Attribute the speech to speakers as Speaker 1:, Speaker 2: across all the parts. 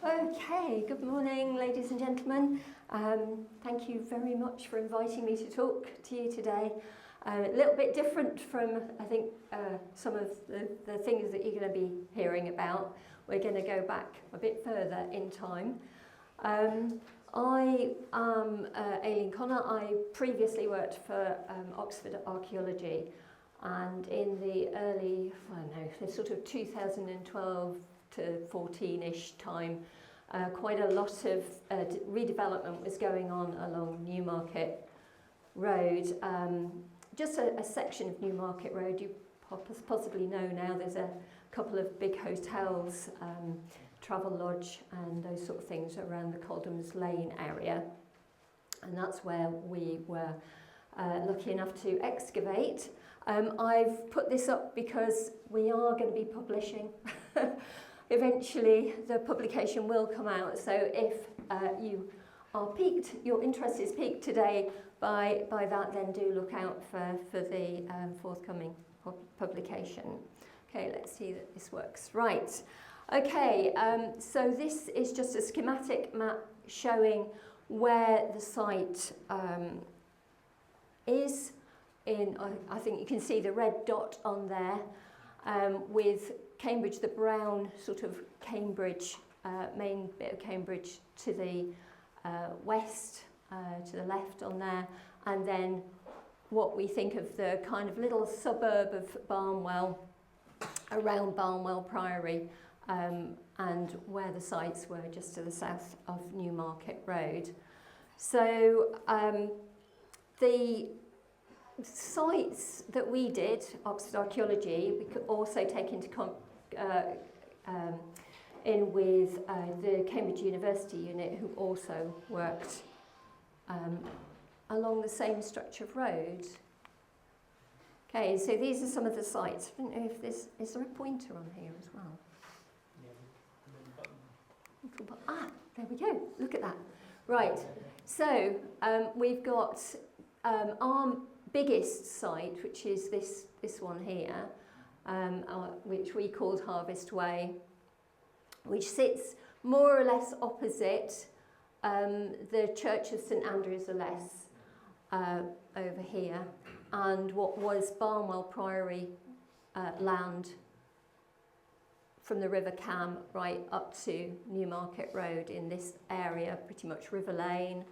Speaker 1: Okay, good morning, ladies and gentlemen. Thank you very much for inviting me to talk to you today. A little bit different from, I think, some of the things that you're going to be hearing about. We're going to go back a bit further in time. I am Aileen Connor. I previously worked for Oxford Archeology, and in the early, the sort of 2012 to 14-ish time, quite a lot of redevelopment was going on along Newmarket Road. Just a section of Newmarket Road, you possibly know now, there's a couple of big hotels, Travel Lodge and those sort of things around the Coldham's Lane area. And that's where we were lucky enough to excavate. I've put this up because we are going to be publishing. Eventually the publication will come out, so if you are piqued, your interest is piqued today by that, then do look out for the forthcoming publication. Okay, let's see that this works. Right, okay, so this is just a schematic map showing where the site is. I think you can see the red dot on there, with Cambridge, the brown sort of Cambridge, main bit of Cambridge to the west, to the left on there, and then what we think of the kind of little suburb of Barnwell, around Barnwell Priory, and where the sites were just to the south of Newmarket Road. So the sites that we did, Oxford Archeology, we could also take into in with the Cambridge University unit, who also worked along the same structure of road. Okay, so these are some of the sites. I don't know if is there a pointer on here as well? Ah, there we go, look at that. Right, so we've got our biggest site, which is this one here, which we called Harvest Way, which sits more or less opposite the Church of St Andrews the Less over here, and what was Barnwell Priory land from the River Cam right up to Newmarket Road in this area, pretty much River Lane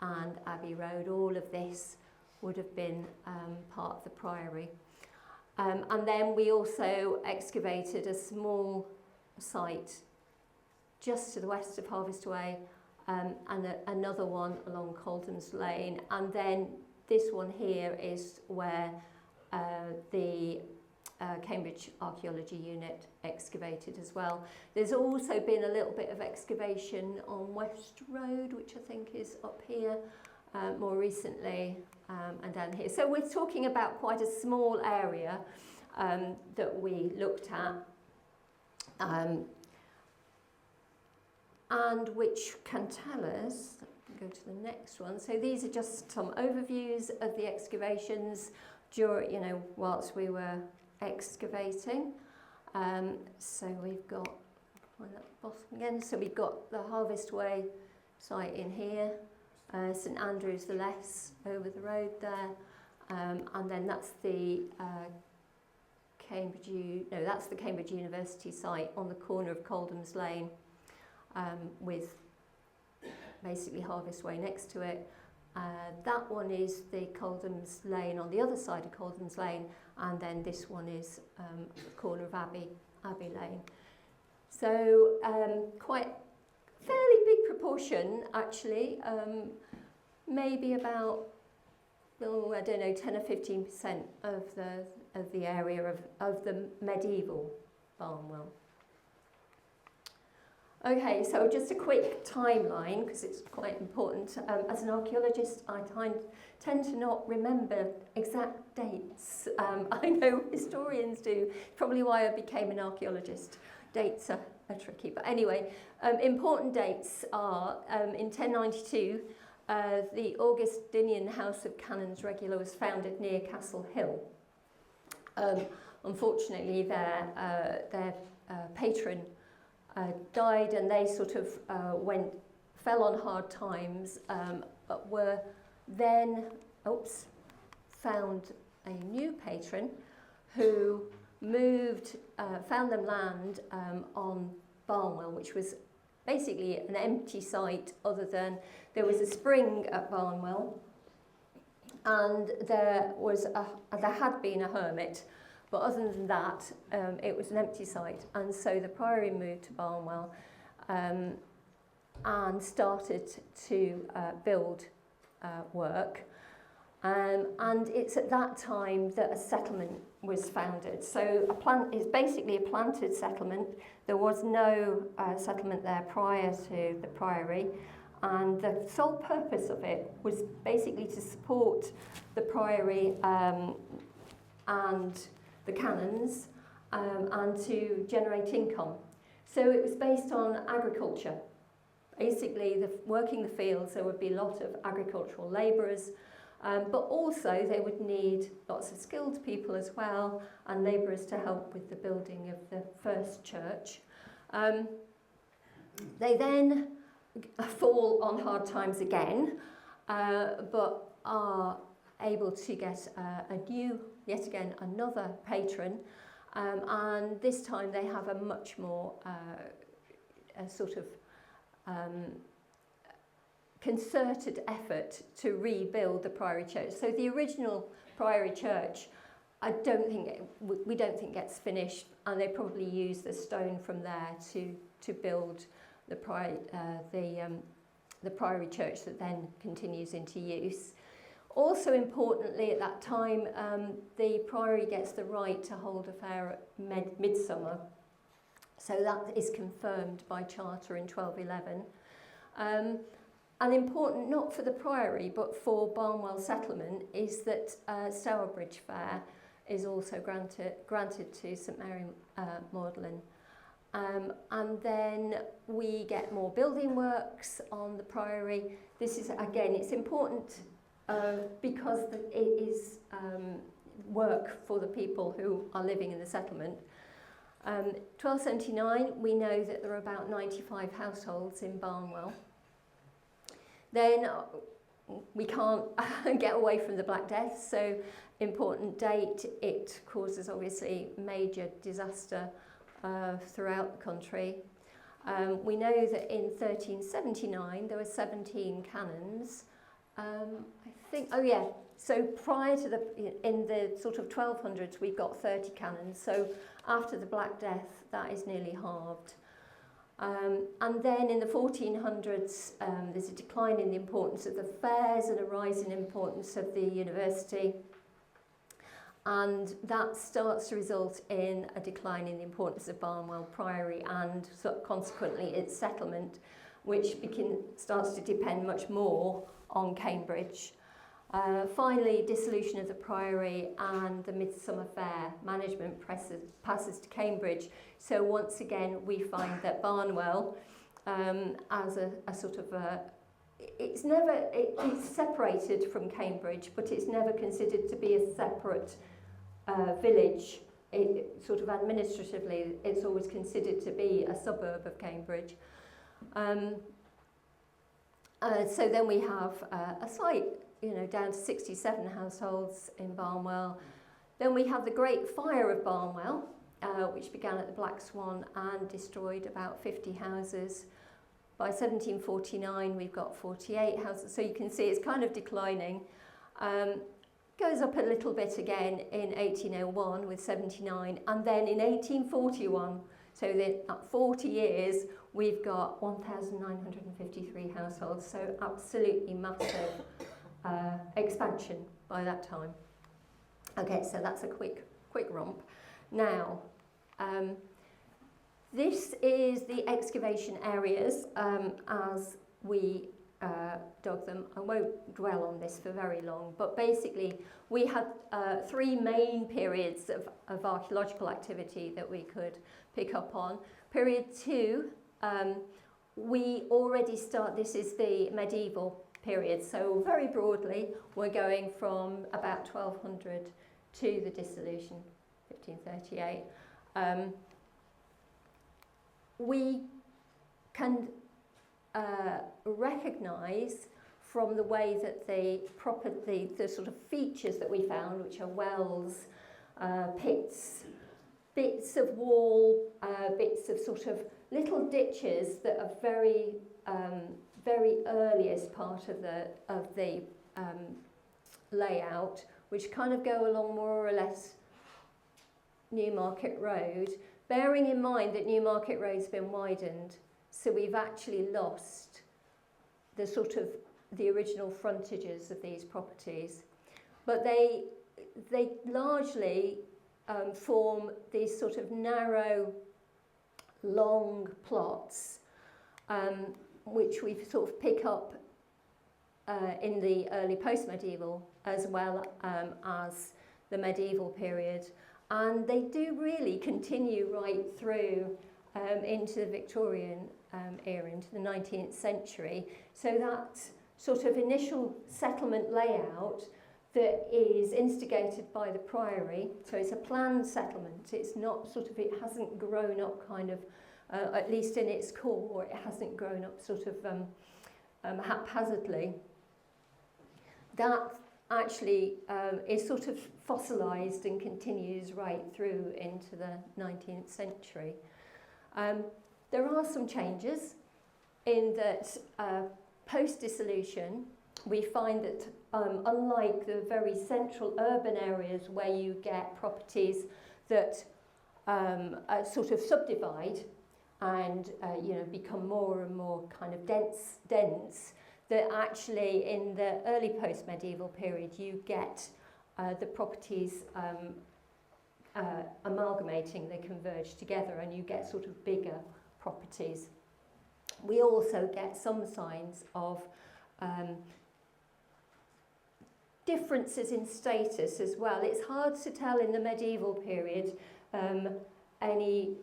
Speaker 1: and Abbey Road. All of this would have been part of the Priory. And then we also excavated a small site just to the west of Harvest Way, and another one along Coldham's Lane. And then this one here is where the Cambridge Archeology unit excavated as well. There's also been a little bit of excavation on West Road, which I think is up here more recently, and down here. So we're talking about quite a small area that we looked at, and which can tell us, go to the next one. So these are just some overviews of the excavations during, whilst we were excavating. So we've got, find that bottom again. So we've got the Harvest Way site in here, St Andrews the Less over the road there, and then that's the that's the Cambridge University site on the corner of Coldham's Lane, with basically Harvest Way next to it. That one is the Coldham's Lane on the other side of Coldham's Lane, and then this one is the corner of Abbey Lane. So quite fairly big proportion, actually, maybe about, I don't know, 10 or 15% of the area of the medieval Barnwell. Okay, so just a quick timeline, because it's quite important. As an archaeologist, I tend to not remember exact dates. I know historians do, probably why I became an archaeologist. Dates are tricky, but anyway, important dates are in 1092, the Augustinian House of Canons Regular was founded near Castle Hill. Unfortunately, their patron died, and they sort of fell on hard times, but were then found a new patron who found them land on Barnwell, which was basically an empty site other than there was a spring at Barnwell, and there had been a hermit, but other than that, it was an empty site. And so the priory moved to Barnwell and started to build work. And it's at that time that a settlement was founded. So it's basically a planted settlement. There was no settlement there prior to the priory, and the sole purpose of it was basically to support the priory and the canons and to generate income. So it was based on agriculture. Basically, working the fields, there would be a lot of agricultural labourers, but also they would need lots of skilled people as well, and labourers to help with the building of the first church. They then fall on hard times again, but are able to get yet again another patron, and this time they have a much more concerted effort to rebuild the priory church. So the original priory church, we don't think gets finished, and they probably use the stone from there to build the priory church that then continues into use. Also importantly, at that time, the priory gets the right to hold a fair at midsummer. So that is confirmed by charter in 1211. And important, not for the priory, but for Barnwell settlement, is that Stourbridge Fair is also granted to St Mary Magdalene. And then we get more building works on the priory. This is, again, it's important because it is work for the people who are living in the settlement. 1279, we know that there are about 95 households in Barnwell. Then we can't get away from the Black Death, so important date, it causes obviously major disaster throughout the country. We know that in 1379 there were 17 canons. So prior to in the sort of 1200s we've got 30 canons, so after the Black Death that is nearly halved. And then in the 1400s there's a decline in the importance of the fairs and a rise in importance of the university, and that starts to result in a decline in the importance of Barnwell Priory and consequently its settlement, which starts to depend much more on Cambridge. Finally, dissolution of the Priory and the Midsummer Fair management passes to Cambridge. So once again, we find that Barnwell, as a sort of it's separated from Cambridge, but it's never considered to be a separate village. Sort of administratively, it's always considered to be a suburb of Cambridge. So then we have a site, down to 67 households in Barnwell. Then we have the Great Fire of Barnwell, which began at the Black Swan and destroyed about 50 houses. By 1749, we've got 48 houses. So you can see it's kind of declining. Goes up a little bit again in 1801 with 79. And then in 1841, so that at 40 years, we've got 1,953 households. So absolutely massive expansion by that time. Okay, so that's a quick romp. Now, this is the excavation areas as we dug them. I won't dwell on this for very long, but basically we had three main periods of archaeological activity that we could pick up on. Period 2, we already this is the medieval period, so very broadly we're going from about 1200 to the dissolution, 1538. we can recognise from the way that the sort of features that we found, which are wells, pits, bits of wall, bits of sort of little ditches that are very earliest part of the layout, which kind of go along more or less Newmarket Road, bearing in mind that Newmarket Road's been widened, so we've actually lost the sort of the original frontages of these properties. But they largely form these sort of narrow, long plots, which we sort of pick up in the early post-medieval as well as the medieval period. And they do really continue right through into the Victorian era, into the 19th century. So that sort of initial settlement layout that is instigated by the priory, so it's a planned settlement, it's not sort of, it hasn't grown up kind of, at least in its core, it hasn't grown up sort of haphazardly. That actually is sort of fossilised and continues right through into the 19th century. There are some changes in that post-dissolution, we find that unlike the very central urban areas where you get properties that sort of subdivide and become more and more kind of dense, that actually in the early post-medieval period you get the properties amalgamating, they converge together and you get sort of bigger properties. We also get some signs of differences in status as well. It's hard to tell in the medieval period that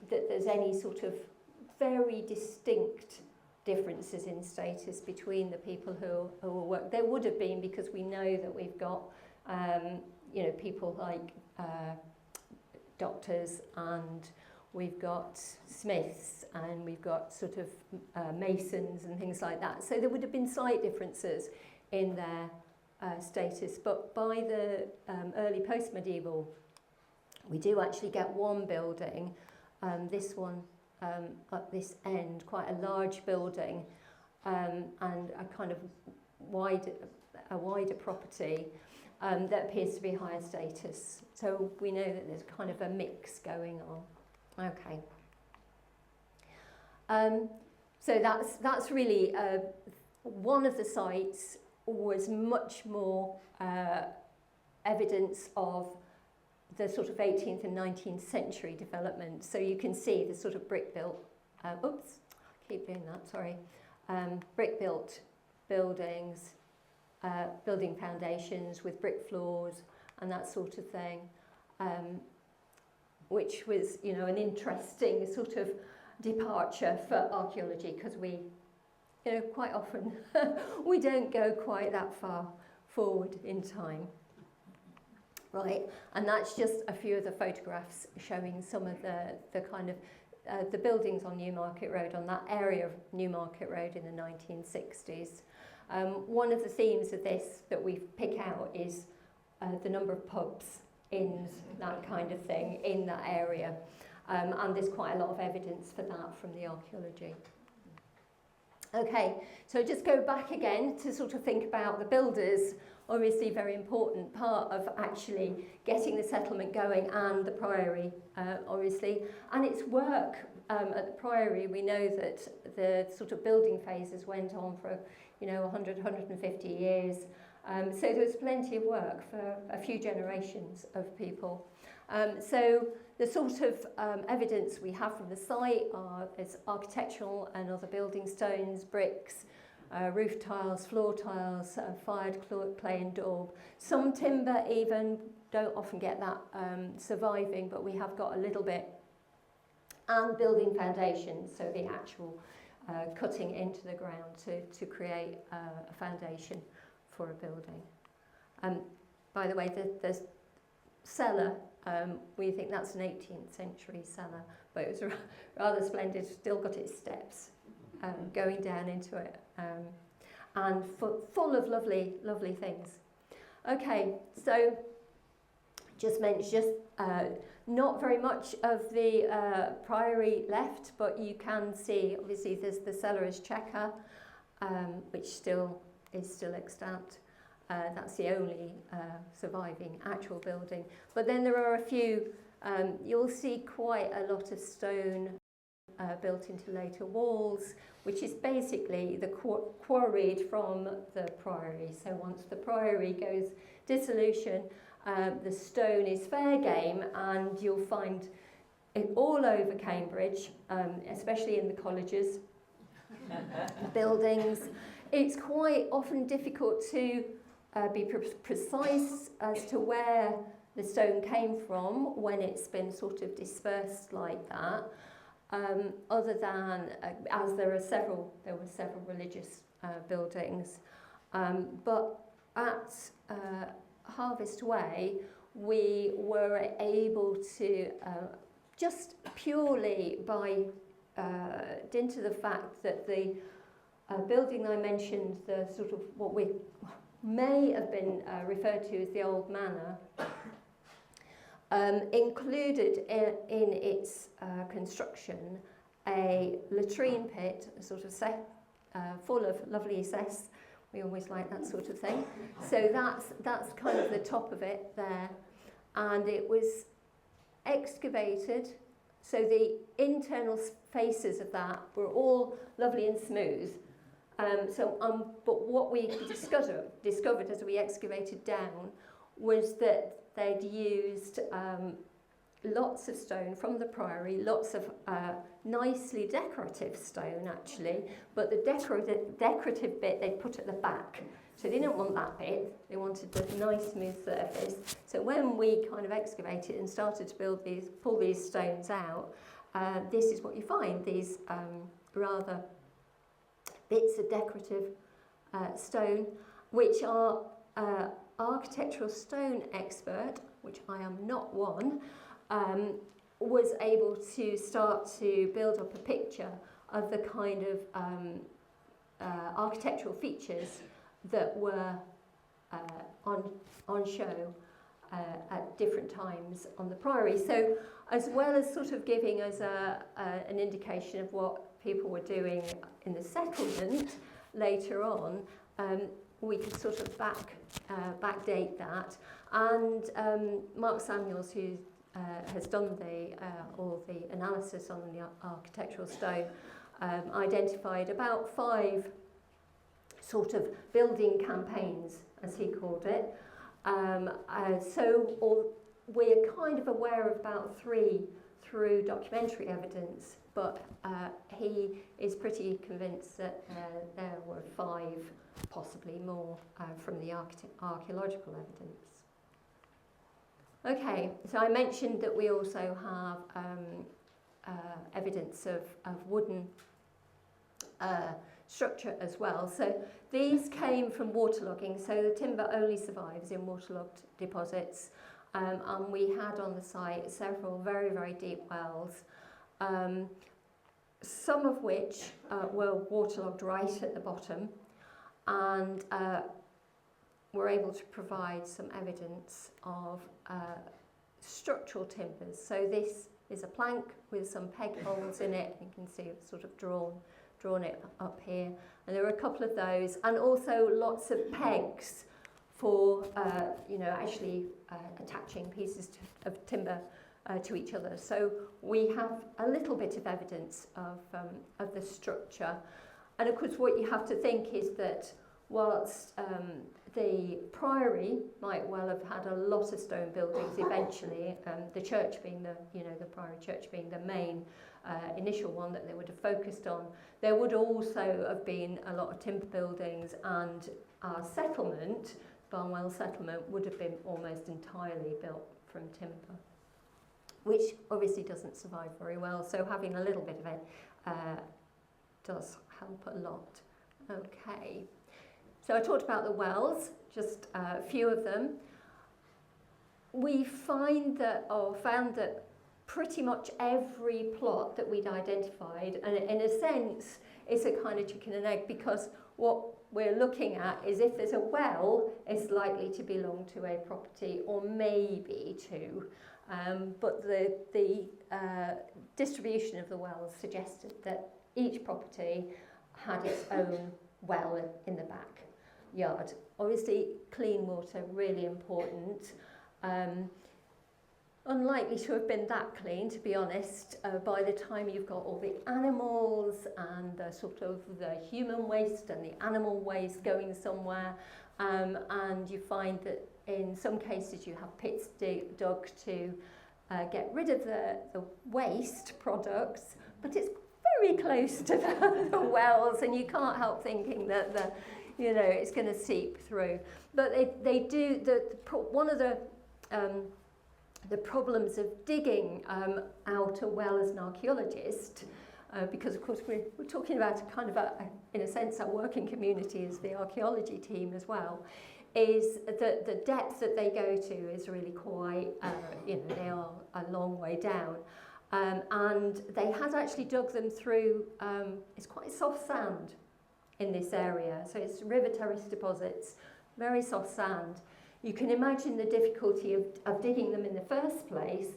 Speaker 1: there's any sort of very distinct differences in status between the people who work. There would have been, because we know that we've got people like doctors, and we've got smiths, and we've got sort of masons and things like that. So there would have been slight differences in their status. But by the early post-medieval, we do actually get one building, this one at this end, quite a large building, and a kind of wider property that appears to be higher status. So we know that there's kind of a mix going on. Okay. So that's really one of the sites was much more evidence of the sort of 18th and 19th century development. So you can see the sort of brick-built, brick-built buildings, building foundations with brick floors and that sort of thing, which was, an interesting sort of departure for archaeology, because we, quite often we don't go quite that far forward in time. Right, and that's just a few of the photographs showing some of the kind of the buildings on Newmarket Road, on that area of Newmarket Road in the 1960s. One of the themes of this that we pick out is the number of pubs, inns, that kind of thing in that area. And there's quite a lot of evidence for that from the archaeology. Okay, so just go back again to sort of think about the builders. Obviously, very important part of actually getting the settlement going, and the priory, obviously. And its work at the priory, we know that the sort of building phases went on for, 100, 150 years. So there was plenty of work for a few generations of people. So the sort of evidence we have from the site is architectural and other building stones, bricks, roof tiles, floor tiles, fired clay and daub. Some timber even, don't often get that surviving, but we have got a little bit. And building foundations, so the actual cutting into the ground to create a foundation for a building. By the way, the cellar We think that's an 18th century cellar, but it was rather splendid, still got its steps going down into it, and full of lovely, lovely things. Okay, so just not very much of the priory left, but you can see, obviously, there's the cellar's chequer, which is still extant. That's the only surviving actual building. But then there are a few, you'll see quite a lot of stone built into later walls, which is basically the quarried from the priory. So once the priory goes dissolution, the stone is fair game, and you'll find it all over Cambridge, especially in the colleges, buildings. It's quite often difficult to be precise as to where the stone came from when it's been sort of dispersed like that, other than as there were several religious buildings, but at Harvest Way we were able to just purely by dint of the fact that the building I mentioned, the sort of what we may have been referred to as the old manor, included in its construction a latrine pit, a sort of full of lovely cess. We always like that sort of thing. So that's kind of the top of it there, and it was excavated. So the internal faces of that were all lovely and smooth. But what we discovered as we excavated down was that they'd used lots of stone from the priory, lots of nicely decorative stone actually, but the decorative bit they put at the back. So they didn't want that bit, they wanted the nice smooth surface. So when we kind of excavated and started to pull these stones out, this is what you find, these rather bits of decorative stone, which our architectural stone expert, which I am not one, was able to start to build up a picture of the kind of architectural features that were on show at different times on the priory. So as well as sort of giving us an indication of what people were doing in the settlement later on, we could sort of backdate that. And Mark Samuels, who has done all the analysis on the architectural stone, identified about 5 sort of building campaigns, as he called it. We're kind of aware of about 3 through documentary evidence, but he is pretty convinced that there were 5, possibly more, from the archaeological evidence. Okay, so I mentioned that we also have evidence of wooden structure as well. So these came from waterlogging, so the timber only survives in waterlogged deposits, and we had on the site several very, very deep wells, some of which were waterlogged right at the bottom, and were able to provide some evidence of structural timbers. So this is a plank with some peg holes in it. You can see it's sort of drawn it up here, and there are a couple of those, and also lots of pegs for actually attaching pieces of timber to each other. So we have a little bit of evidence of the structure. And of course what you have to think is that whilst the priory might well have had a lot of stone buildings eventually, the church being the priory church being the main initial one that they would have focused on, there would also have been a lot of timber buildings, and our settlement, Barnwell settlement, would have been almost entirely built from timber, which obviously doesn't survive very well, so having a little bit of it does help a lot. Okay, so I talked about the wells, just a few of them. we found that pretty much every plot that we'd identified, and in a sense, it's a kind of chicken and egg, because what we're looking at is if there's a well, it's likely to belong to a property or maybe two. But the distribution of the wells suggested that each property had its own well in the backyard. Obviously, clean water, really important. Unlikely to have been that clean, to be honest, by the time you've got all the animals and the sort of the human waste and the animal waste going somewhere, and you find that in some cases you have pits dug to get rid of the waste products, but it's very close to the wells, and you can't help thinking that it's going to seep through. But they do. One of the problems of digging out a well as an archaeologist, because of course we're talking about a kind of in a sense, our working community is the archaeology team as well, is that the depth that they go to is really quite, they are a long way down. And they had actually dug them through, it's quite soft sand in this area, so it's river terrace deposits, very soft sand. You can imagine the difficulty of digging them in the first place,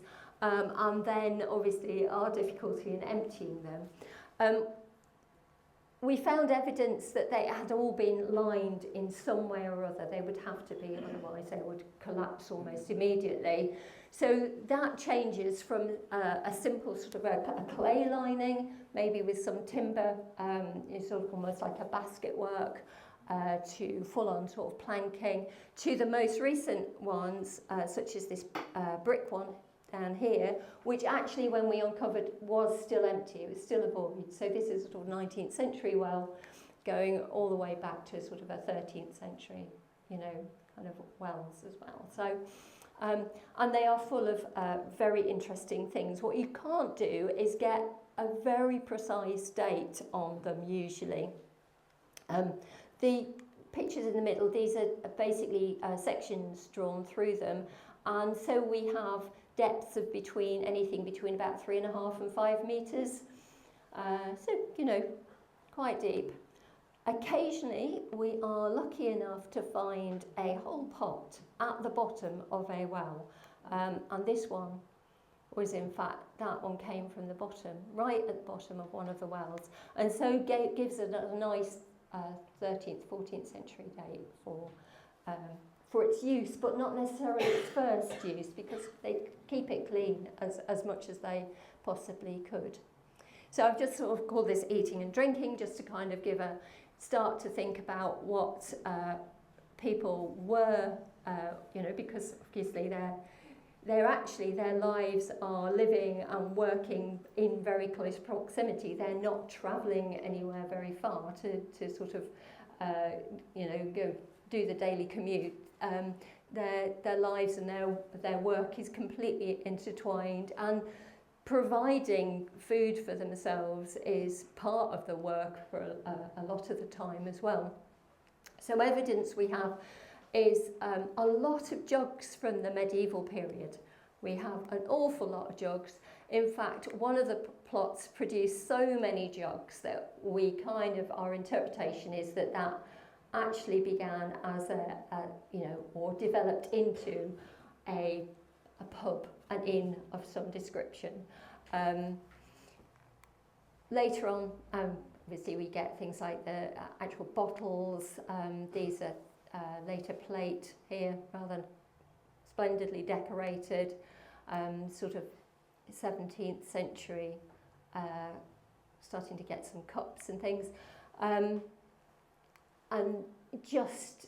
Speaker 1: and then obviously our difficulty in emptying them. We found evidence that they had all been lined in some way or other. They would have to be, otherwise they would collapse almost immediately. So that changes from a simple sort of a clay lining, maybe with some timber, sort of almost like a basket work, to full-on sort of planking, to the most recent ones, such as this brick one down here, which actually when we uncovered was still empty, it was still a void. So this is sort of 19th century well, going all the way back to sort of a 13th century, kind of wells as well. So, and they are full of very interesting things. What you can't do is get a very precise date on them usually. The pictures in the middle, these are basically sections drawn through them, and so we have depths of anything between about 3.5 and 5 metres, so quite deep. Occasionally we are lucky enough to find a whole pot at the bottom of a well, and this one was, in fact, that one came from the bottom, right at the bottom of one of the wells, and so gives it a nice 13th, 14th century date for its use, but not necessarily its first use, because they keep it clean as much as they possibly could. So I've just sort of called this eating and drinking, just to kind of give a start to think about what people were, because obviously their lives are living and working in very close proximity. They're not travelling anywhere very far to sort of, go do the daily commute. Their lives and their work is completely intertwined, and providing food for themselves is part of the work for a lot of the time as well. So evidence we have is a lot of jugs from the medieval period. We have an awful lot of jugs. In fact, one of the plots produced so many jugs that our interpretation is that actually began as or developed into a pub, an inn of some description. Later on, obviously we get things like the actual bottles. These are later plate here, rather splendidly decorated, sort of 17th century, starting to get some cups and things. And just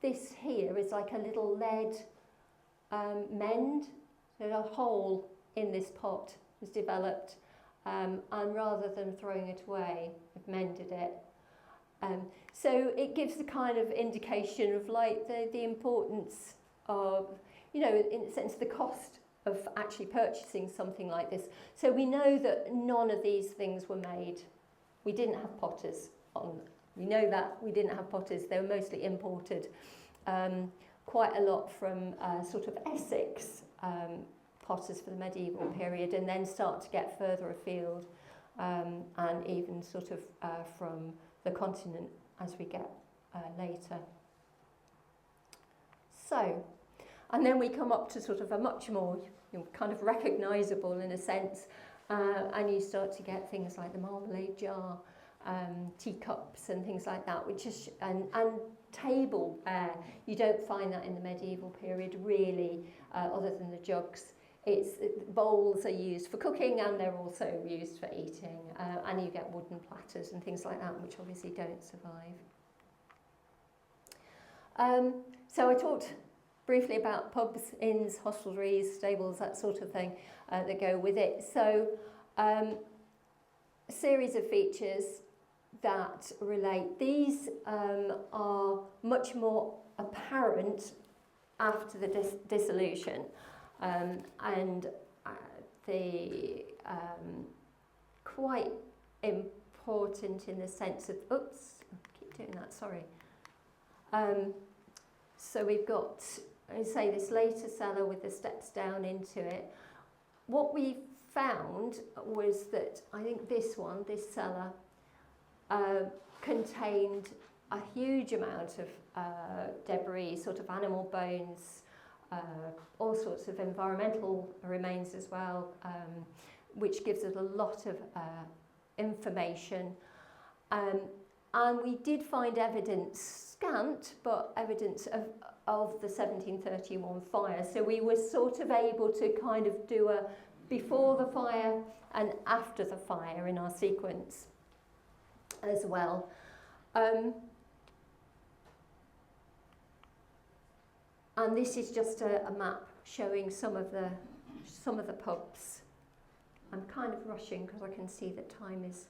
Speaker 1: this here is like a little lead mend. So a hole in this pot was developed, and rather than throwing it away, we've mended it. So it gives the kind of indication of like the importance of, in a sense, the cost of actually purchasing something like this. So we know that none of these things were made. We didn't have potters on. We know that we didn't have potters. They were mostly imported. quite a lot from sort of Essex potters for the medieval period, and then start to get further afield, and even sort of from the continent as we get later. So, and then we come up to sort of a much more kind of recognisable in a sense, and you start to get things like the marmalade jar, teacups and things like that, which is and tableware. You don't find that in the medieval period really, other than the jugs. Bowls are used for cooking, and they're also used for eating, and you get wooden platters and things like that, which obviously don't survive. So I talked briefly about pubs, inns, hostelries, stables, that sort of thing that go with it. So a series of features that relate. These are much more apparent after the dissolution, and the quite important in the sense of, oops, I keep doing that, sorry. So we've got, I say, this later cellar with the steps down into it. What we found was that I think this cellar, contained a huge amount of debris, sort of animal bones, all sorts of environmental remains as well, which gives us a lot of information. And we did find evidence, scant, but evidence of the 1731 fire. So we were sort of able to kind of do a before the fire and after the fire in our sequence as well. And this is just a map showing some of the pubs. I'm kind of rushing because I can see that time is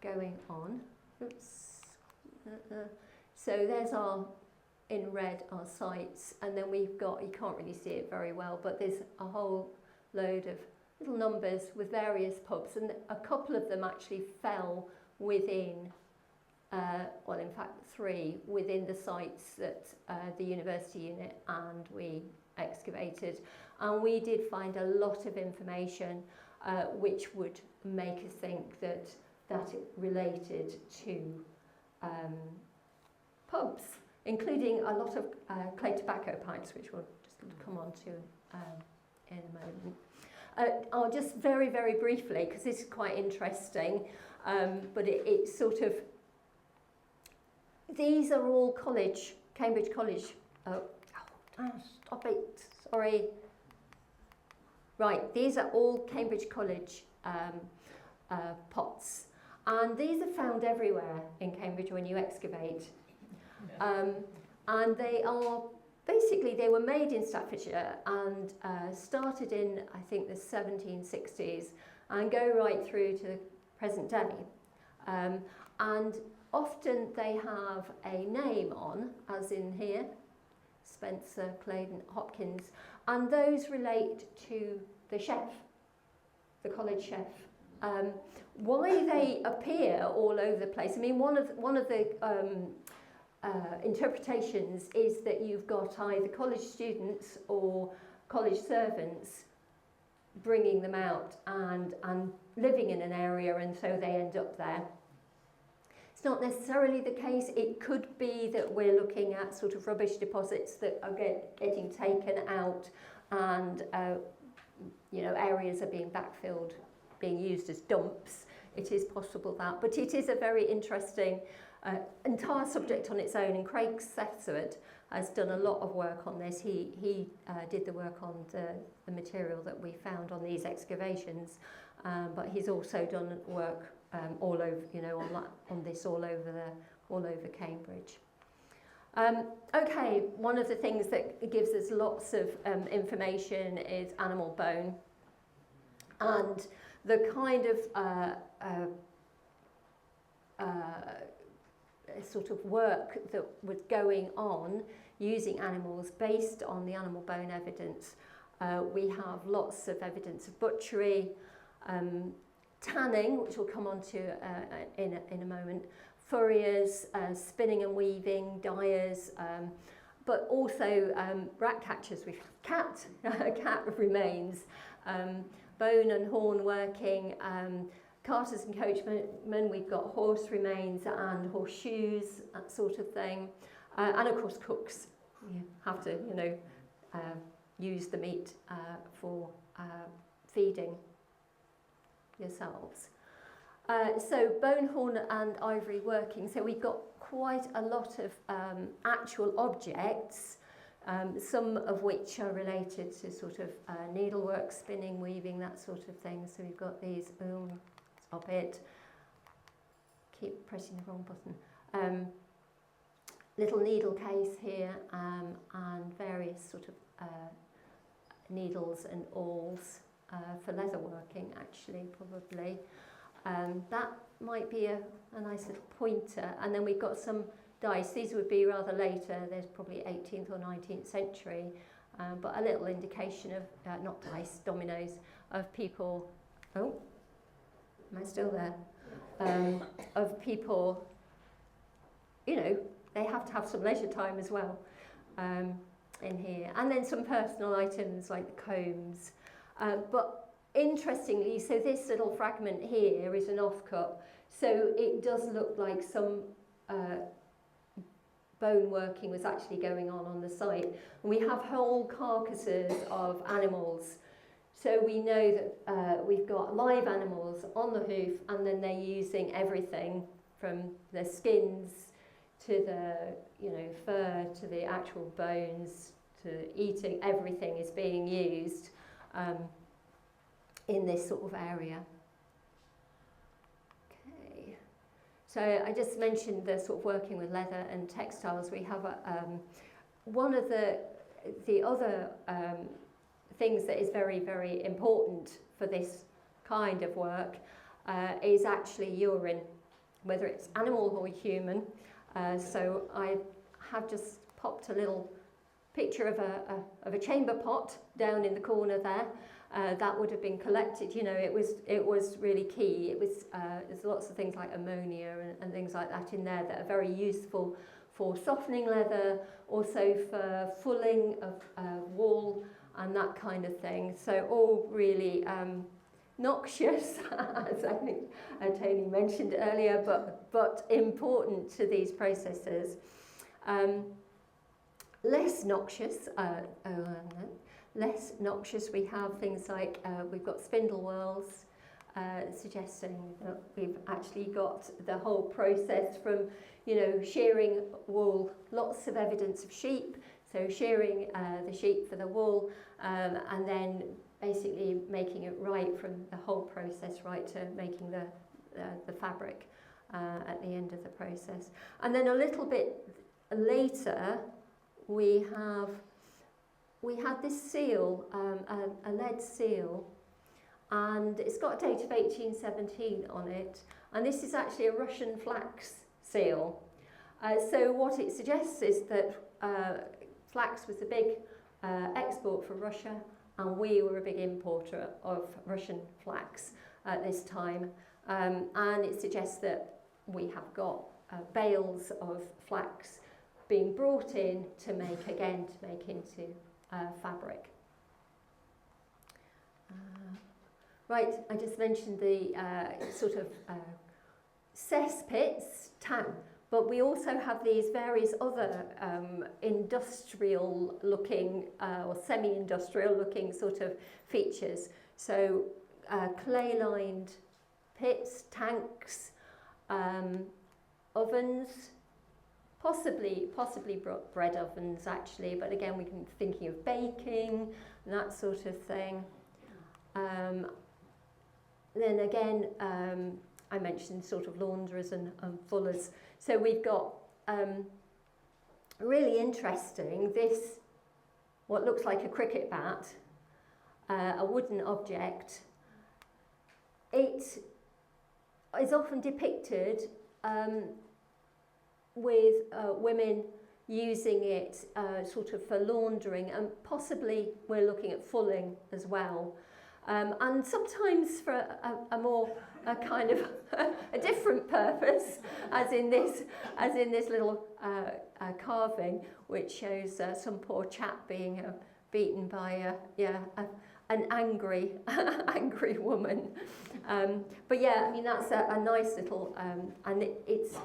Speaker 1: going on. Oops. So there's in red our sites, and then we've got, you can't really see it very well, but there's a whole load of little numbers with various pubs, and a couple of them actually fell within, well, in fact 3 within the sites that the university unit and we excavated. And we did find a lot of information which would make us think that it related to pubs, including a lot of clay tobacco pipes, which we'll just come on to in a moment. I'll just very, very briefly, because this is quite interesting, but it's sort of, these are all Cambridge College, stop it, sorry. Right, these are all Cambridge College pots. And these are found everywhere in Cambridge when you excavate. And they are, basically they were made in Staffordshire and started in, I think, the 1760s and go right through to the present day. And often they have a name on, as in here, Spencer, Claydon, Hopkins, and those relate to the chef, the college chef. Why they appear all over the place, I mean, one of the interpretations is that you've got either college students or college servants bringing them out and living in an area, and so they end up there. It's not necessarily the case. It could be that we're looking at sort of rubbish deposits that are getting taken out, and areas are being backfilled, being used as dumps. It is possible that, but it is a very interesting entire subject on its own, and Craig Sethswood has done a lot of work on this. He did the work on the material that we found on these excavations, but he's also done work all over, on this all over Cambridge. Okay, one of the things that gives us lots of information is animal bone, and the kind of sort of work that was going on using animals based on the animal bone evidence. We have lots of evidence of butchery, tanning, which we'll come on to in a moment, furriers, spinning and weaving, dyers, but also rat catchers. We've cat remains, bone and horn working, carters and coachmen. We've got horse remains and horseshoes, that sort of thing, and of course cooks. You have to, you know, use the meat for feeding yourselves. So bone, horn and ivory working. So we've got quite a lot of actual objects, some of which are related to sort of needlework, spinning, weaving, that sort of thing. So we've got these, stop it, keep pressing the wrong button. Little needle case here, and various sort of needles and awls for leather working, actually, probably. That might be a nice little pointer. And then we've got some dice. These would be rather later. There's probably 18th or 19th century, but a little indication of, not dice, dominoes, of people, oh, am I still there? Of people, you know, they have to have some leisure time as well in here. And then some personal items like the combs. But interestingly, so this little fragment here is an offcut. So it does look like some bone working was actually going on the site. And we have whole carcasses of animals. So we know that we've got live animals on the hoof, and then they're using everything from the skins to the, you know, fur, to the actual bones, to eating. Everything is being used in this sort of area. Okay, so I just mentioned the sort of working with leather and textiles. We have one of the other things that is very, very important for this kind of work is actually urine, whether it's animal or human. So I have just popped a little picture of a chamber pot down in the corner there. That would have been collected. You know, it was really key. It was there's lots of things like ammonia and things like that in there that are very useful for softening leather, also for fulling of wool and that kind of thing. So all really noxious, as I think Tony mentioned earlier, but important to these processes. Less noxious, we have things like, we've got spindle whorls, suggesting that we've actually got the whole process from, you know, shearing wool, lots of evidence of sheep, so shearing the sheep for the wool, and then basically making it right from the whole process right to making the fabric at the end of the process. And then a little bit later, we had this seal, a lead seal, and it's got a date of 1817 on it, and this is actually a Russian flax seal. So what it suggests is that flax was a big export for Russia, and we were a big importer of Russian flax at this time, and it suggests that we have got bales of flax being brought in to make into fabric. Right, I just mentioned the sort of cesspits, but we also have these various other industrial looking or semi-industrial looking sort of features. So clay-lined pits, tanks, ovens, possibly bread ovens actually, but again we can be thinking of baking and that sort of thing. Then again, I mentioned sort of launderers and fullers. So we've got really interesting, this, what looks like a cricket bat, a wooden object. It is often depicted with women using it sort of for laundering, and possibly we're looking at fulling as well. and sometimes for a more kind of a different purpose, as in this little carving, which shows some poor chap being beaten by an angry woman. But yeah, I mean, that's a nice little, and it's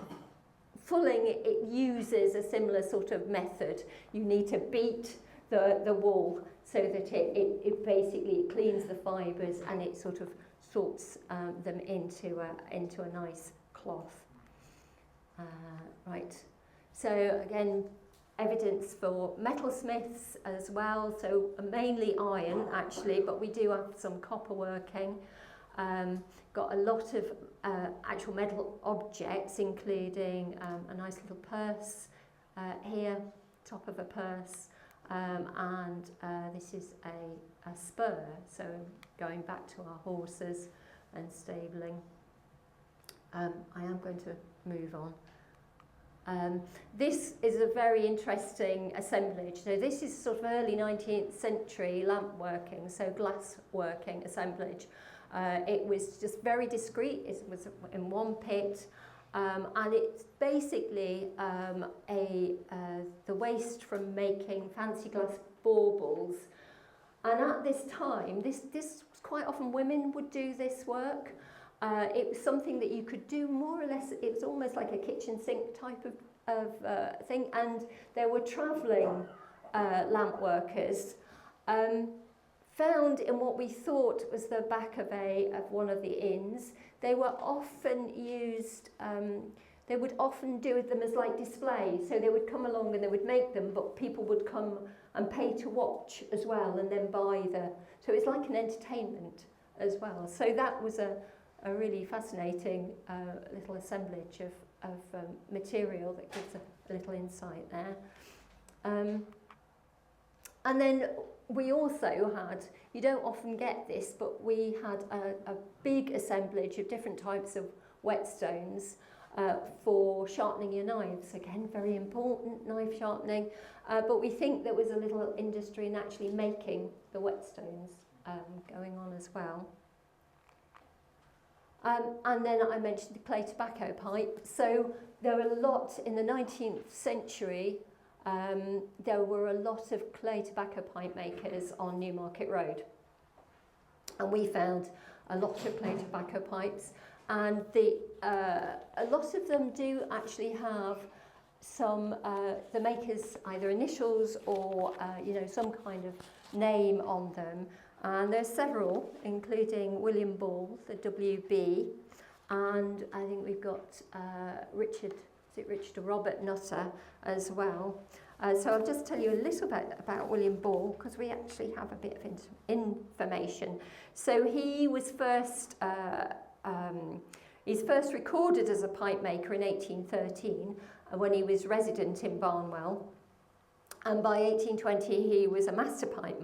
Speaker 1: fulling. It uses a similar sort of method. You need to beat the wall so that it basically cleans the fibres, and it sort of sorts them into a nice cloth. Right. So again, evidence for metalsmiths as well. So mainly iron actually, but we do have some copper working. Got a lot of actual metal objects, including a nice little purse here, top of a purse. And this is a spur, so going back to our horses and stabling. I am going to move on. This is a very interesting assemblage. So this is sort of early 19th century lamp working, so glass working assemblage. It was just very discreet. It was in one pit. And it's basically the waste from making fancy glass baubles. And at this time, this was quite often women would do this work. It was something that you could do more or less. It was almost like a kitchen sink type of thing. And there were travelling lamp workers found in what we thought was the back of one of the inns. They were often used, they would often do them as like displays. So they would come along and they would make them, but people would come and pay to watch as well and then buy so it's like an entertainment as well. So that was a really fascinating little assemblage of material that gives a little insight there. And then we also had, you don't often get this, but we had a big assemblage of different types of whetstones for sharpening your knives. Again, very important, knife sharpening. But we think there was a little industry in actually making the whetstones going on as well. And then I mentioned the clay tobacco pipe. So there were a lot in the 19th century. There were a lot of clay tobacco pipe makers on Newmarket Road, and we found a lot of clay tobacco pipes, and a lot of them do actually have some the makers' either initials or some kind of name on them, and there's several, including William Ball, the WB, and I think we've got Richard or Robert Nutter as well. So I'll just tell you a little bit about William Ball, because we actually have a bit of information. So he was he's first recorded as a pipe maker in 1813 when he was resident in Barnwell. And by 1820 he was a master pipe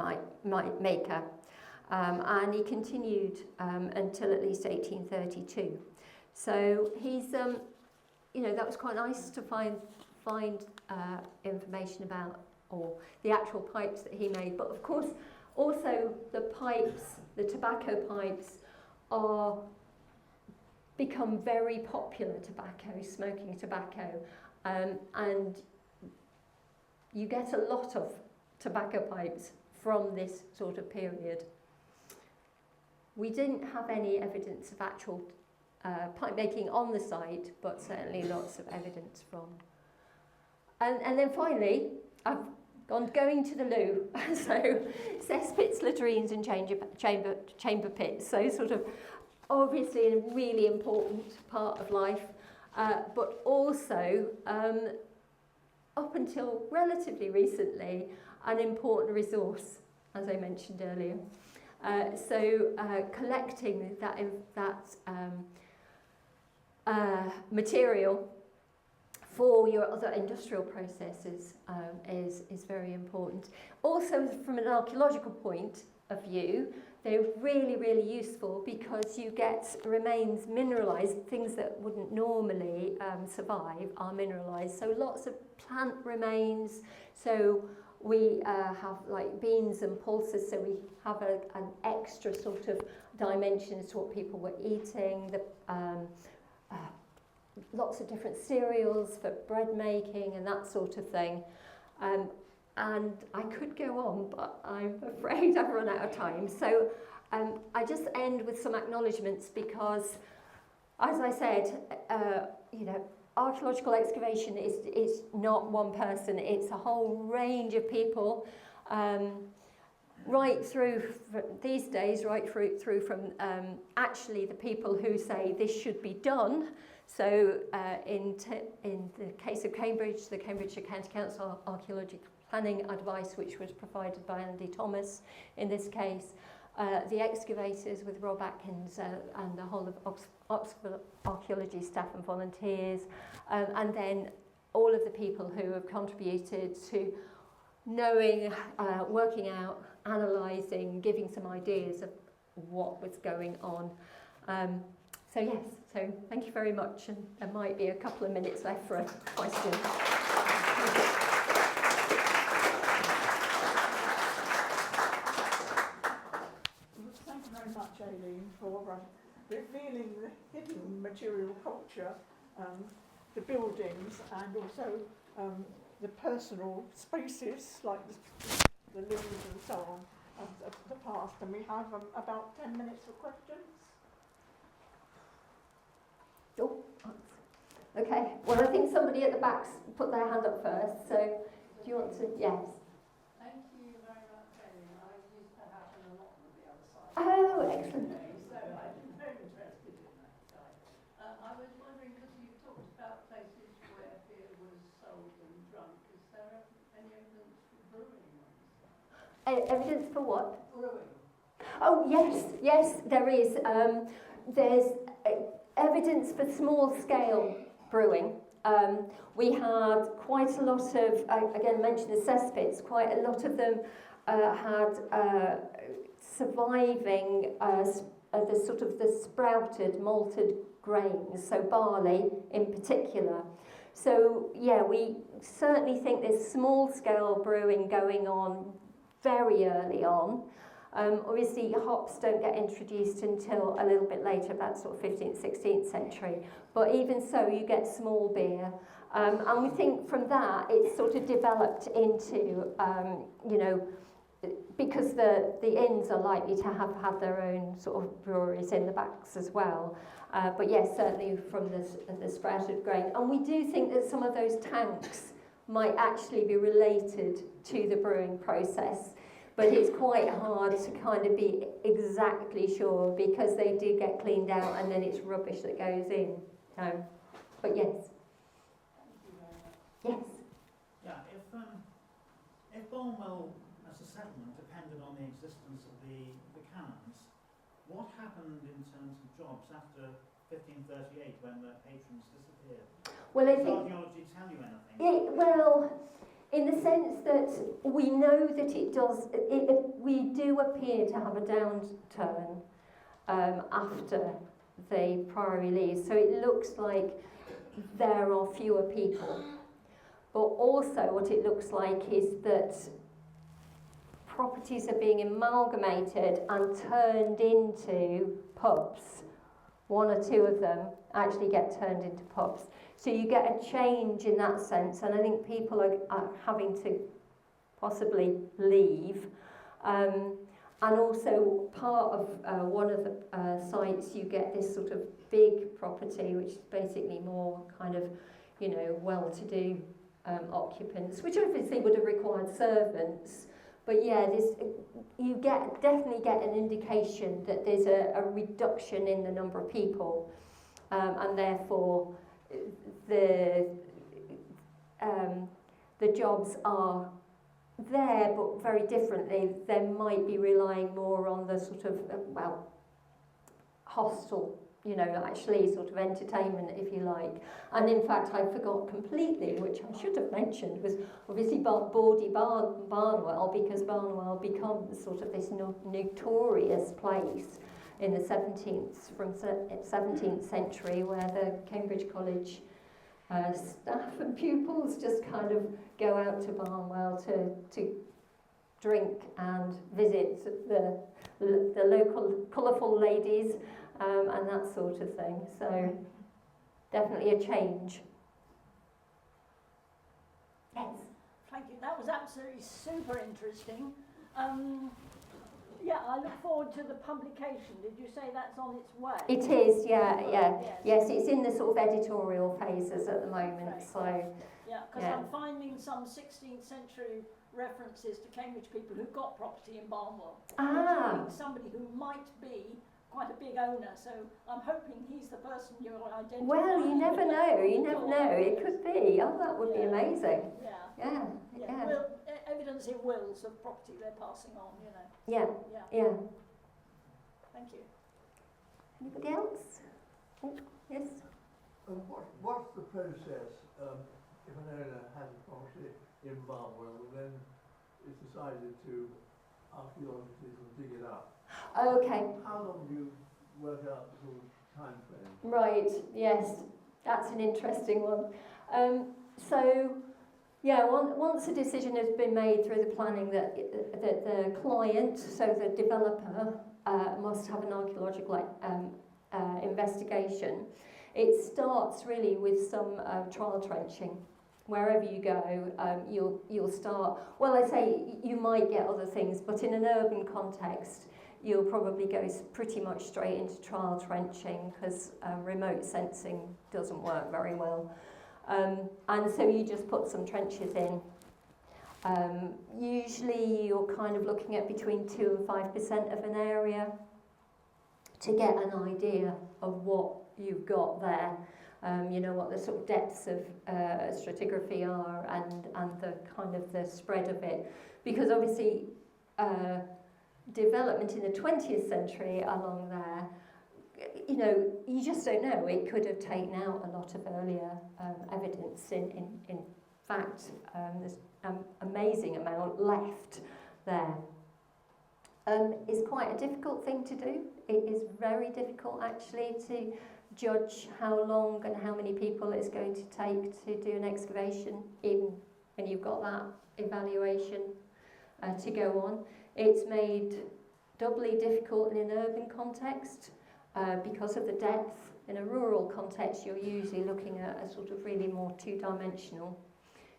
Speaker 1: maker. And he continued until at least 1832. So he's that was quite nice to find information about, or the actual pipes that he made. But of course, also the pipes, the tobacco pipes, are become very popular tobacco, smoking tobacco, and you get a lot of tobacco pipes from this sort of period. We didn't have any evidence of actual pipe making on the site, but certainly lots of evidence from. And then finally, I've going to the loo, so cesspits, latrines and chamber pits, so sort of obviously a really important part of life, but also up until relatively recently an important resource, as I mentioned earlier. Collecting that material for your other industrial processes is very important. Also, from an archaeological point of view, they're really, really useful because you get remains mineralised. Things that wouldn't normally survive are mineralised. So lots of plant remains. So We have like beans and pulses, so we have an extra sort of dimension as to what people were eating. Lots of different cereals for bread making and that sort of thing. And I could go on, but I'm afraid I've run out of time. So I just end with some acknowledgements because, as I said, you know, archaeological excavation is not one person, it's a whole range of people, right through these days, right through from actually the people who say this should be done. So in the case of Cambridge, the Cambridgeshire County Council Archeological Planning Advice, which was provided by Andy Thomas in this case, the excavators with Rob Atkins and the whole of Oxford Archaeology staff and volunteers, and then all of the people who have contributed to knowing, working out, analysing, giving some ideas of what was going on. So yes, so thank you very much, and there might be a couple of minutes left for a question.
Speaker 2: Thank you very much, Aileen, for revealing the hidden material culture, the buildings, and also the personal spaces like the looms and so on of the past. And we have about 10 minutes for questions.
Speaker 1: Oh, okay. Well, I think somebody at the back's put their hand up first. So, do you want to? Yes.
Speaker 3: Thank you very much, Aileen. I used to have an allotment on the other side.
Speaker 1: Oh, excellent.
Speaker 3: So I'm very interested in that side. I was wondering, because you talked about places where beer was sold and drunk, is there any evidence for brewing on this side?
Speaker 1: Evidence for what?
Speaker 3: Brewing.
Speaker 1: Oh, yes, there is. There's evidence for small-scale brewing. We had quite a lot of, again, mentioned the cesspits, quite a lot of them had surviving the sprouted, malted grains, so barley in particular. So, yeah, we certainly think there's small-scale brewing going on very early on. Obviously, hops don't get introduced until a little bit later, about sort of 15th, 16th century. But even so, you get small beer. And we think from that, it's sort of developed into, you know, because the inns are likely to have had their own sort of breweries in the backs as well. But yes, certainly from the sprouted grain. And we do think that some of those tanks might actually be related to the brewing process. But it's quite hard to kind of be exactly sure because they do get cleaned out and then it's rubbish that goes in. But yes.
Speaker 3: Thank you very much.
Speaker 1: Yes.
Speaker 4: Yeah, if Barnwell as a settlement depended on the existence of the cannons, what happened in terms of jobs after 1538 when the patrons disappeared?
Speaker 1: Well, I
Speaker 4: Does
Speaker 1: think
Speaker 4: archaeology tell you anything?
Speaker 1: well, in the sense that we know that it does, we do appear to have a downturn after the priory leaves. So it looks like there are fewer people. But also what it looks like is that properties are being amalgamated and turned into pubs. One or two of them actually get turned into pubs. So you get a change in that sense, and I think people are having to possibly leave. And also part of one of the sites, you get this sort of big property, which is basically more kind of, you know, well-to-do occupants, which obviously would have required servants. But yeah, you definitely get an indication that there's a reduction in the number of people, and therefore the jobs are there, but very differently. They might be relying more on the sort of hostel, you know, actually sort of entertainment, if you like. And in fact, I forgot completely, which I should have mentioned, was obviously Barnwell, because Barnwell becomes sort of this notorious place in the 17th century, where the Cambridge College staff and pupils just kind of go out to Barnwell to drink and visit the local colourful ladies and that sort of thing. So definitely a change. Yes.
Speaker 5: Thank you. That was absolutely super interesting. Yeah, I look forward to the publication. Did you say that's on its way?
Speaker 1: It is, yeah.
Speaker 5: Yes.
Speaker 1: Yes, it's in the sort of editorial phases at the moment.
Speaker 5: Right.
Speaker 1: So
Speaker 5: Yeah, because
Speaker 1: Yeah.
Speaker 5: I'm finding some 16th century references to Cambridge people who got property in Barnwell, including somebody who might be quite a big owner. So I'm hoping he's the person you're identifying.
Speaker 1: well, you never know. You never know. It could be. Oh, that would be
Speaker 5: Yeah.
Speaker 1: amazing.
Speaker 5: Yeah.
Speaker 1: Yeah.
Speaker 5: Yeah.
Speaker 1: Yeah.
Speaker 5: Will, evidence in wills of property they're passing on, you know.
Speaker 1: Yeah.
Speaker 5: Yeah.
Speaker 1: Yeah.
Speaker 5: Thank you.
Speaker 1: Anybody else? Oh, yes.
Speaker 6: What's the process if an owner has a property in Barnwell and then is decided to archaeologically dig it up?
Speaker 1: Okay.
Speaker 6: How long do you work out the sort of time frame?
Speaker 1: Right. Yes. That's an interesting one. So, yeah, once a decision has been made through the planning that the client, so the developer, must have an archaeological investigation, it starts really with some trial trenching. Wherever you go, you'll start. Well, I say you might get other things, but in an urban context, you'll probably go pretty much straight into trial trenching because remote sensing doesn't work very well. And so you just put some trenches in. Usually you're kind of looking at between 2 and 5% of an area to get an idea of what you've got there. You know, what the sort of depths of stratigraphy are and the kind of the spread of it. Because obviously development in the 20th century along there, you know, you just don't know. It could have taken out a lot of earlier evidence. In fact, there's an amazing amount left there. It's quite a difficult thing to do. It is very difficult actually to judge how long and how many people it's going to take to do an excavation, even when you've got that evaluation to go on. It's made doubly difficult in an urban context because of the depth. In a rural context, you're usually looking at a sort of really more two-dimensional.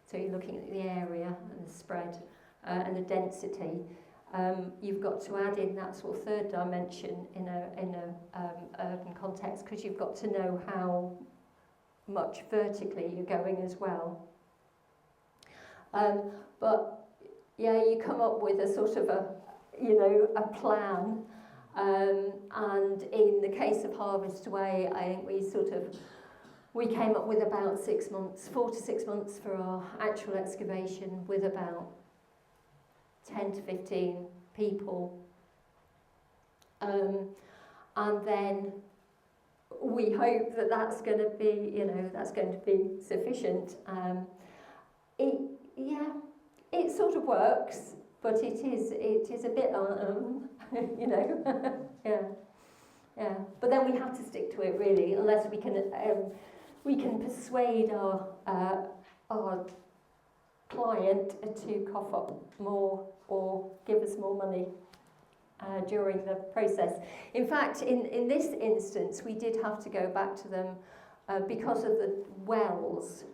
Speaker 1: So you're looking at the area and the spread and the density. You've got to add in that sort of third dimension in a urban context because you've got to know how much vertically you're going as well. But yeah, you come up with a sort of a plan. And in the case of Harvest Way, I think we came up with about 6 months, 4 to 6 months for our actual excavation with about 10 to 15 people. And then we hope that that's going to be sufficient. It sort of works, but it is a bit you know, yeah. But then we have to stick to it really, unless we can persuade our client to cough up more or give us more money during the process. In fact, in this instance, we did have to go back to them because of the wells.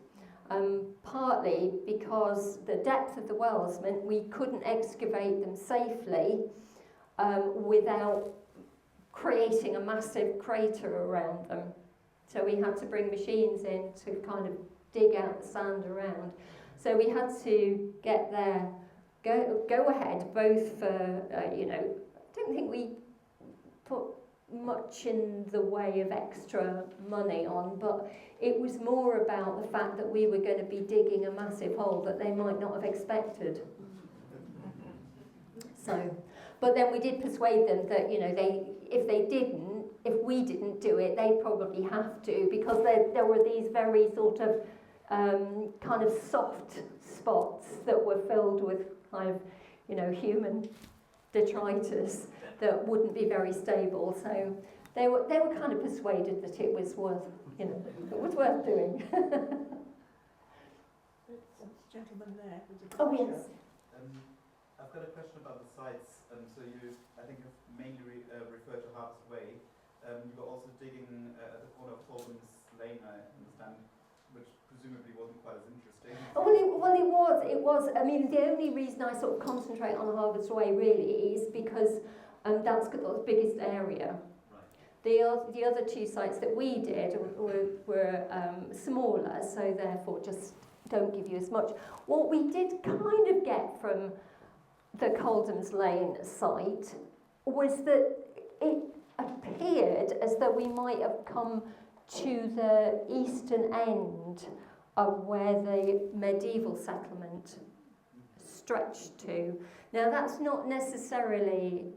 Speaker 1: Partly because the depth of the wells meant we couldn't excavate them safely without creating a massive crater around them. So we had to bring machines in to kind of dig out the sand around. So we had to get their go ahead, both for, I don't think we put much in the way of extra money on, but it was more about the fact that we were going to be digging a massive hole that they might not have expected. So, but then we did persuade them that, if we didn't do it, they'd probably have to, because there were these very sort of kind of soft spots that were filled with kind of, human detritus that wouldn't be very stable. So they were kind of persuaded that it was worth you know, it was worth doing.
Speaker 2: Gentleman there with the
Speaker 1: Oh,
Speaker 2: picture.
Speaker 1: yes.
Speaker 7: I've got a question about the sites. So you, I think, have mainly referred to Harvest Way. You were also digging at the corner of Holden's Lane, I understand, which presumably wasn't quite as interesting.
Speaker 1: It was. I mean, the only reason I sort of concentrate on Harvest Way really is because that's the biggest area.
Speaker 7: Right.
Speaker 1: The other two sites that we did were smaller, so therefore just don't give you as much. What we did kind of get from the Coldham's Lane site was that it appeared as though we might have come to the eastern end of where the medieval settlement stretched to. Now that's not necessarily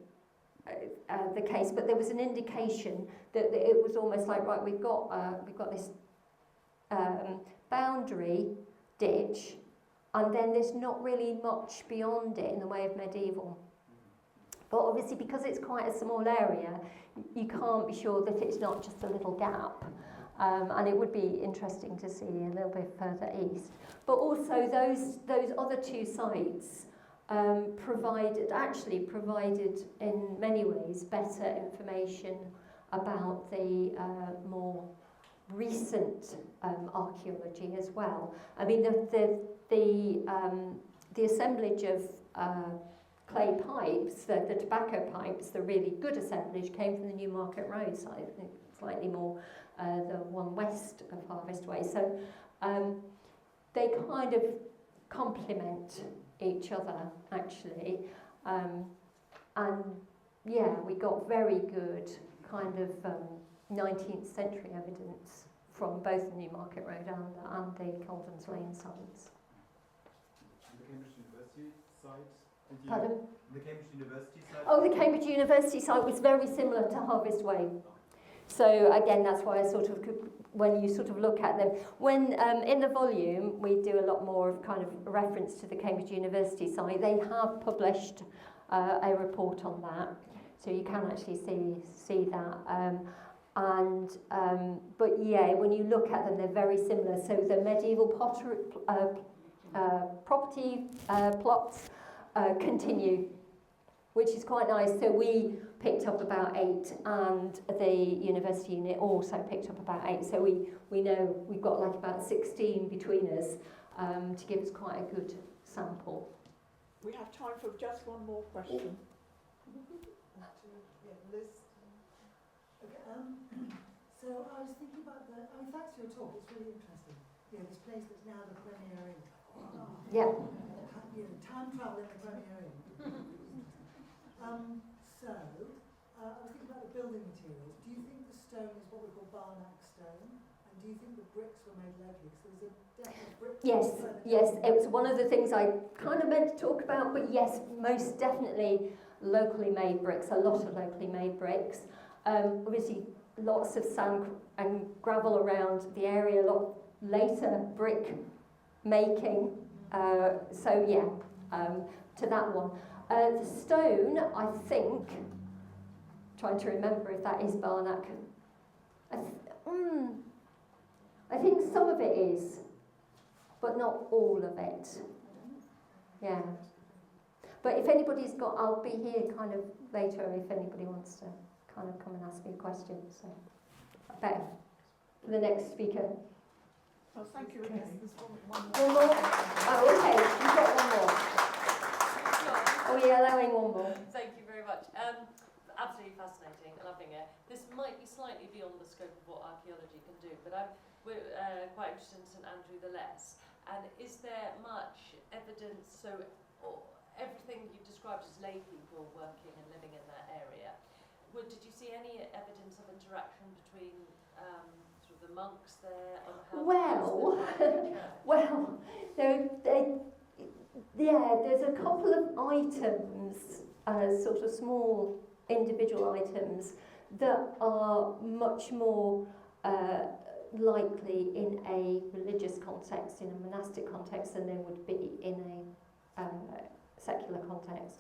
Speaker 1: the case, but there was an indication that it was almost like, right, we've got this boundary ditch, and then there's not really much beyond it in the way of medieval. But obviously, because it's quite a small area, you can't be sure that it's not just a little gap. And it would be interesting to see a little bit further east. But also, those other two sites provided in many ways better information about the more recent archaeology as well. I mean, the assemblage of clay pipes, the tobacco pipes, the really good assemblage came from the Newmarket Road side, slightly more the one west of Harvest Way. So they kind of complement each other, actually. And yeah, we got very good kind of 19th century evidence from both the Newmarket Road and the Coldham's Lane sites.
Speaker 7: And the Cambridge University site?
Speaker 1: Pardon?
Speaker 7: The Cambridge University site?
Speaker 1: Oh, the Cambridge University site was very similar to Harvest Way. So again, that's why I sort of, when you sort of look at them, when in the volume we do a lot more of kind of reference to the Cambridge University site. They have published a report on that, so you can actually see that. But yeah, when you look at them, they're very similar. So the medieval pottery, property plots continue, which is quite nice. So we picked up about 8, and the university unit also picked up about 8. So we know we've got like about 16 between us to give us quite a good sample.
Speaker 2: We have time for just one more question.
Speaker 8: So I was thinking about thanks for your talk, it's really interesting. You know, this place that's now the Premier Inn.
Speaker 1: Yeah.
Speaker 8: You know, time travel in the Premier Inn. I was thinking about the building materials. Do you think the stone is what we call Barnack stone? And do you think the bricks were made locally? Because there was a definite brick.
Speaker 1: Yes, it was one of the things I kind of meant to talk about, but yes, most definitely locally made bricks, a lot of locally made bricks. Obviously, lots of sand and gravel around the area, a lot later brick making. So yeah, to that one. The stone, I think, trying to remember if that is Barnack. I think some of it is, but not all of it. Yeah. But if anybody's got, I'll be here kind of later if anybody wants to kind of come and ask me a question. So, better for the next speaker.
Speaker 2: Well, thank you again.
Speaker 1: One more? Oh, okay. You've got one more. Oh, yeah, allowing one more.
Speaker 9: Thank you very much. Absolutely fascinating, loving it. This might be slightly beyond the scope of what archaeology can do, but we're quite interested in St Andrew the Less. And is there much evidence, so everything you've described as lay people working and living in that area, did you see any evidence of interaction between sort of the monks there? On how
Speaker 1: there's a couple of items, sort of small individual items, that are much more likely in a religious context, in a monastic context, than they would be in a secular context.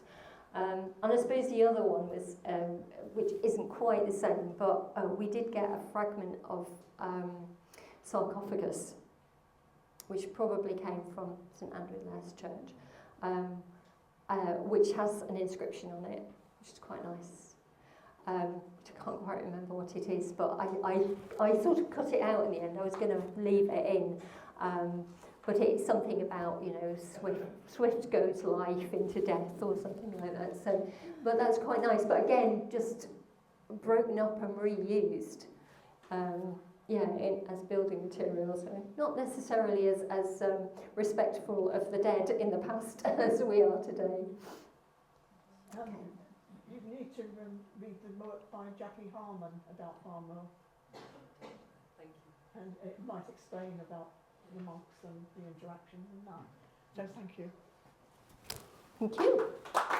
Speaker 1: I suppose the other one was, which isn't quite the same, but we did get a fragment of sarcophagus, which probably came from St Andrew the Less Church, which has an inscription on it, which is quite nice. Which I can't quite remember what it is, but I sort of cut it out in the end. I was going to leave it in, but it's something about, you know, swift goes life into death or something like that. So, but that's quite nice. But again, just broken up and reused, as building materials. So not necessarily as respectful of the dead in the past as we are today.
Speaker 2: You need to read the work by Jackie Harmon about Barnwell.
Speaker 9: Thank you.
Speaker 2: And it might explain about the monks and the interactions and that. So thank you.
Speaker 1: Thank you.